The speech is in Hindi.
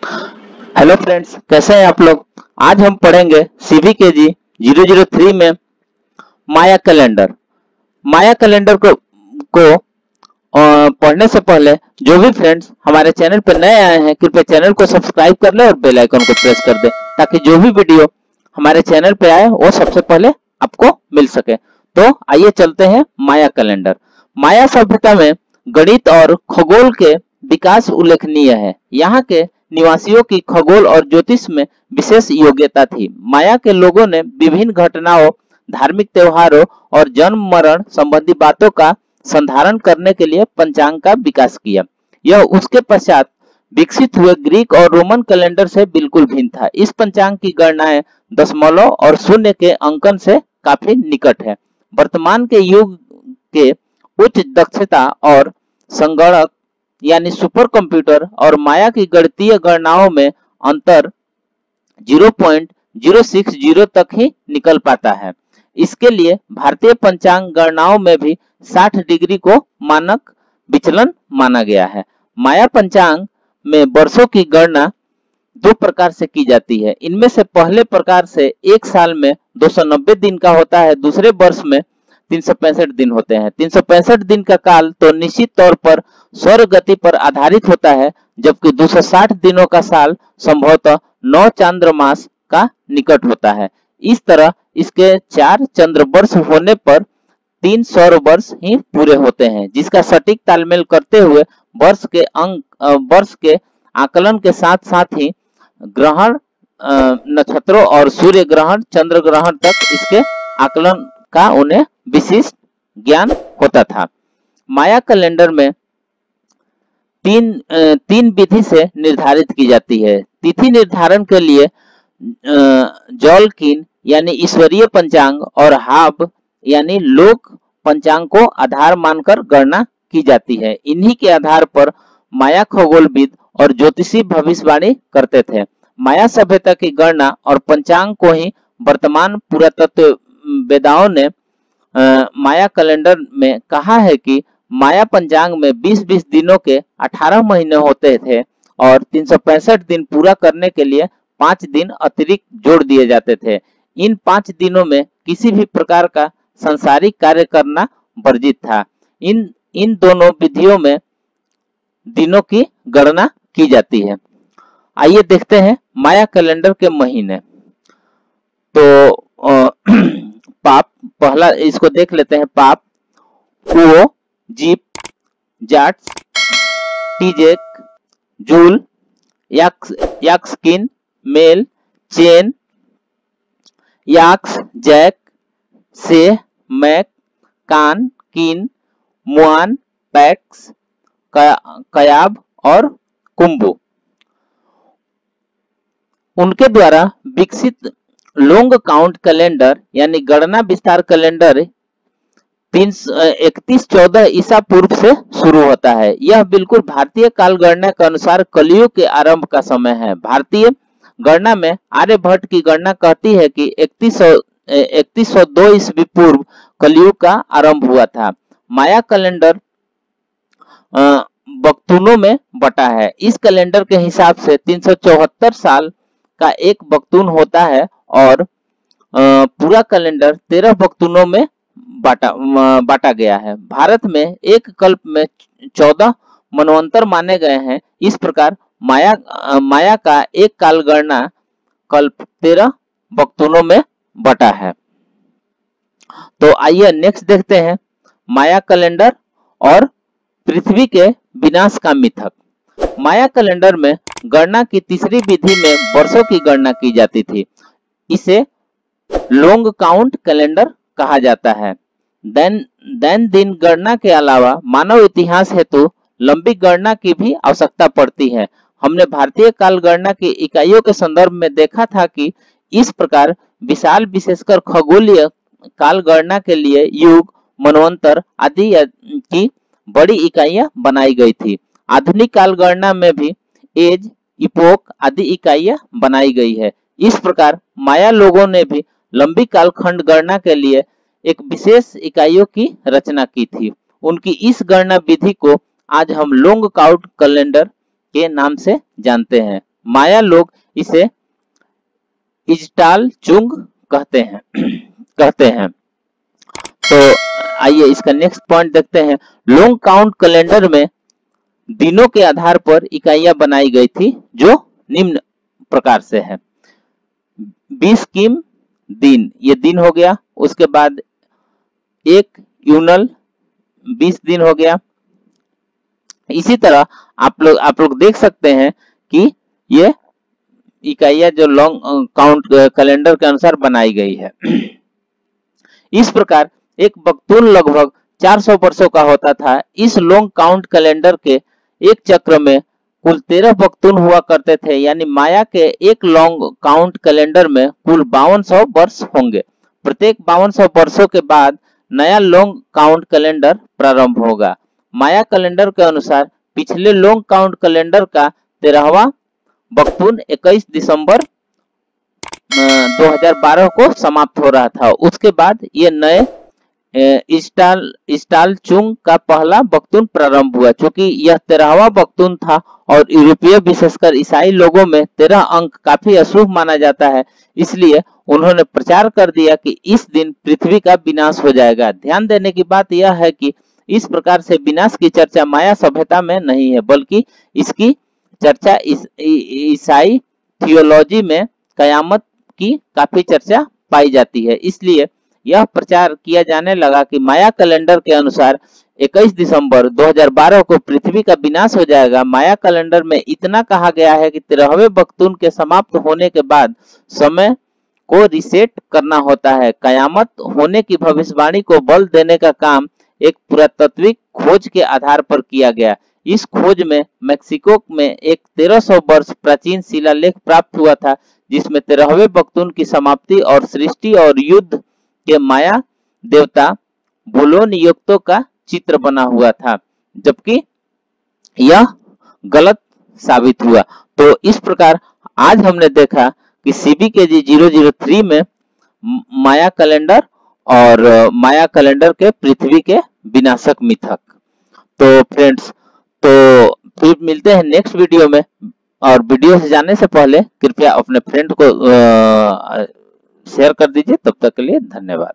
हेलो फ्रेंड्स, कैसे हैं आप लोग। आज हम पढ़ेंगे CVKG 003 में माया कैलेंडर। माया कैलेंडर को पढ़ने से पहले जो भी फ्रेंड्स हमारे चैनल पर नए आए हैं, कृपया चैनल को सब्सक्राइब कर ले और बेल आइकन को प्रेस कर दे, ताकि जो भी वीडियो हमारे चैनल पे आए वो सबसे पहले आपको मिल सके। तो आइए चलते हैं माया कैलेंडर। माया सभ्यता में गणित और खगोल के विकास उल्लेखनीय है। यहाँ के निवासियों की खगोल और ज्योतिष में विशेष योग्यता थी। माया के लोगों ने विभिन्न घटनाओं, धार्मिक त्योहारों और जन्म मरण संबंधी बातों का संधारण करने के लिए पंचांग का विकास किया। यह उसके पश्चात विकसित हुए ग्रीक और रोमन कैलेंडर से बिल्कुल भिन्न था। इस पंचांग की गणनाएं दशमलव और शून्य के अंकन से काफी निकट है। वर्तमान के युग के उच्च दक्षता और संगणक यानी सुपर कंप्यूटर और माया की गणितीय गणनाओं में अंतर 0.060 तक ही निकल पाता है। इसके लिए भारतीय पंचांग गणनाओं में भी 60 डिग्री को मानक विचलन माना गया है। माया पंचांग में वर्षों की गणना दो प्रकार से की जाती है। इनमें से पहले प्रकार से एक साल में 290 दिन का होता है, दूसरे वर्ष में 365 दिन होते हैं। 365 दिन का काल तो निश्चित तौर पर सौर गति पर आधारित होता है, जबकि 260 दिनों का साल संभवतः 9 चांद्रमास का निकट होता है। इस तरह इसके 4 चंद्र वर्ष होने पर 3 सौर वर्ष ही पूरे होते हैं, जिसका सटीक तालमेल करते हुए वर्ष के आकलन के साथ साथ ही ग्रहण, नक्षत्रों और सूर्य ग्रहण, चंद्र ग्रहण तक इसके आकलन का उन्हें विशिष्ट ज्ञान होता था। माया कैलेंडर में तीन विधि से निर्धारित की जाती है। तिथि निर्धारण के लिए जौलकीन यानी ईश्वरीय पंचांग और हाब यानी लोक पंचांग को आधार मानकर गणना की जाती है। इन्हीं के आधार पर माया खगोलविद और ज्योतिषी भविष्यवाणी करते थे। माया सभ्यता की गणना और पंचांग को ही वर्तमान पुरातत्व वेदाओं ने माया कैलेंडर में कहा है कि माया पंचांग में 20-20 दिनों के 18 महीने होते थे और 365 दिन पूरा करने के लिए 5 दिन अतिरिक्त जोड़ दिए जाते थे। इन 5 दिनों में किसी भी प्रकार का सांसारिक कार्य करना वर्जित था। इन दोनों विधियों में दिनों की गणना की जाती है। आइए देखते हैं माया कैलेंडर के महीने। तो पाप, पहला इसको देख लेते हैं। पाप, कुओ, जीप, जाट्स, टीजेक, जूल, याक्सकिन, मेल, चेन, याक्स, जैक, से, मैक, कान, किन, मुआन, पैक्स, कयाब और कुंभू। उनके द्वारा विकसित लॉन्ग काउंट कैलेंडर यानी गणना विस्तार कैलेंडर 3114 ईसा पूर्व से शुरू होता है। यह बिल्कुल भारतीय काल गणना के अनुसार कलयुग के आरंभ का समय है। भारतीय गणना में आर्यभट्ट की गणना कहती है कि 3102 ईस्वी पूर्व कलयुग का आरंभ हुआ था। माया कैलेंडर बख्तूनों में बटा है। इस कैलेंडर के हिसाब से 374 साल का एक बख्तून होता है और पूरा कैलेंडर 13 बख्तूनों में बांटा गया है। भारत में एक कल्प में 14 मनवंतर माने गए हैं। इस प्रकार माया का एक काल गणना कल्प 13 बख्तूनों में बटा है। तो आइए नेक्स्ट देखते हैं माया कैलेंडर और पृथ्वी के विनाश का मिथक। माया कैलेंडर में गणना की तीसरी विधि में वर्षों की गणना की जाती थी। इसे लॉन्ग काउंट कैलेंडर कहा जाता है। दिन गणना के अलावा मानव इतिहास हेतु लंबी गणना की भी आवश्यकता पड़ती है। हमने भारतीय काल गणना की इकाइयों के संदर्भ में देखा था कि इस प्रकार विशाल विशेषकर खगोलीय काल गणना के लिए युग, मनवंतर आदि की बड़ी इकाइयां बनाई गई थी। आधुनिक काल गणना में भी एज, इपोक आदि इकाइयां बनाई गई है। इस प्रकार माया लोगों ने भी लंबी कालखंड गणना के लिए एक विशेष इकाइयों की रचना की थी। उनकी इस गणना विधि को आज हम लॉन्ग काउंट कैलेंडर के नाम से जानते हैं। माया लोग इसे इजटाल चुंग कहते हैं। तो आइए इसका नेक्स्ट पॉइंट देखते हैं। लोंग काउंट कैलेंडर में दिनों के आधार पर इकाइयां बनाई गई थी जो निम्न प्रकार से है। 20 किम दिन, ये दिन हो गया। उसके बाद 1 यूनल 20 दिन हो गया। इसी तरह आप लोग देख सकते हैं कि ये इकाइयां जो लॉन्ग काउंट कैलेंडर के अनुसार बनाई गई है। इस प्रकार एक बख्तून लगभग 400 वर्षों का होता था। इस लॉन्ग काउंट कैलेंडर के एक चक्र में कुल 13 बख्तून हुआ करते थे, यानी माया के एक लॉन्ग काउंट कैलेंडर में कुल 5200 वर्ष होंगे। प्रत्येक 5200 वर्षों के बाद नया लॉन्ग काउंट कैलेंडर प्रारंभ होगा। माया कैलेंडर के अनुसार पिछले लॉन्ग काउंट कैलेंडर का 13वां बख्तून 21 दिसंबर 2012 को समाप्त हो रहा था। उसके बाद ये नए इस्टाल चुंग का पहला बख्तून प्रारंभ हुआ। चूंकि यह 13वां बख्तून था और यूरोपीय विशेषकर ईसाई लोगों में 13 अंक काफी अशुभ माना जाता है, इसलिए उन्होंने प्रचार कर दिया कि इस दिन पृथ्वी का विनाश हो जाएगा। ध्यान देने की बात यह है कि इस प्रकार से विनाश की चर्चा माया सभ्यता में नहीं है, बल्कि इसकी चर्चा ईसाई थियोलॉजी में कयामत की काफी चर्चा पाई जाती है। इसलिए यह प्रचार किया जाने लगा कि माया कैलेंडर के अनुसार 21 दिसंबर 2012 को पृथ्वी का विनाश हो जाएगा। माया कैलेंडर में इतना कहा गया है कि 13वें बख्तून के समाप्त होने के बाद समय को रिसेट करना होता है। कयामत होने की भविष्यवाणी को बल देने का काम एक पुरातात्विक खोज के आधार पर किया गया। इस खोज में मेक्सिको में एक 1300 वर्ष प्राचीन शिलालेख प्राप्त हुआ था, जिसमें 13वें बख्तून की समाप्ति और सृष्टि और युद्ध के माया देवता बुलो नियुक्तों का चित्र बना हुआ था, जबकि यह गलत साबित हुआ। तो इस प्रकार आज हमने देखा कि CBKG 003 में माया कैलेंडर और माया कैलेंडर के पृथ्वी के विनाशक मिथक। तो फ्रेंड्स, तो फिर मिलते हैं नेक्स्ट वीडियो में। और वीडियो से जाने से पहले कृपया अपने फ्रेंड को शेयर कर दीजिए। तब तक के लिए धन्यवाद।